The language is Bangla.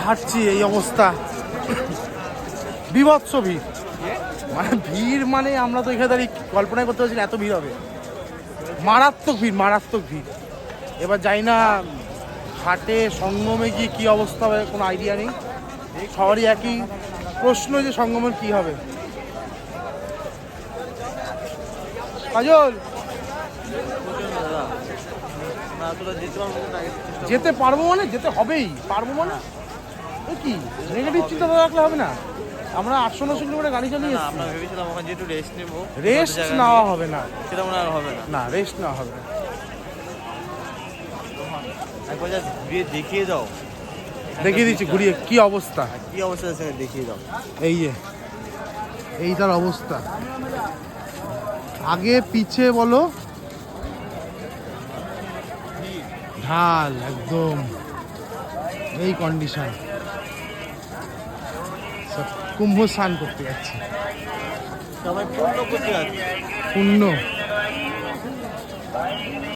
হাঁটছি এই অবস্থা, বিভৎস ভিড়। মানে ভিড় মানে আমরা তো এখানে দাঁড়িয়ে কল্পনাই করতে পারছি না এত ভিড় হবে। মারাত্মক ভিড়, মারাত্মক ভিড়। এবার যাই না ঘাটে সঙ্গমে গিয়ে কী অবস্থা হবে কোনো আইডিয়া নেই। সবারই একই প্রশ্ন যে সঙ্গমের কী হবে। কাজল যেতে পারবো মানে যেতে হবেই, পারবো মানে কি নেগেটিভ চিন্তা রাখলে হবে না। আমরা 800-900 কিলোমিটার গাড়ি চালিয়ে আমরা ভেবেছিলাম ওখানে যেটু রেস্ট নেবো, রেস্ট নেওয়া হবে না, সেটা মনে আর হবে না। না রেস্ট নেওয়া হবে না। একবার জাস্ট ঘুরিয়ে দেখিয়ে দাও। দেখিয়ে দিচ্ছি ঘুরিয়ে কি অবস্থা, কি অবস্থা আছে দেখিয়ে দাও। এই যে এইটার অবস্থা, আগে পিছে বলো ঢাল একদম এই কন্ডিশন। সব কুম্ভ স্নান করতে যাচ্ছে, সবাই পূর্ণ করতে যাচ্ছে। পূর্ণ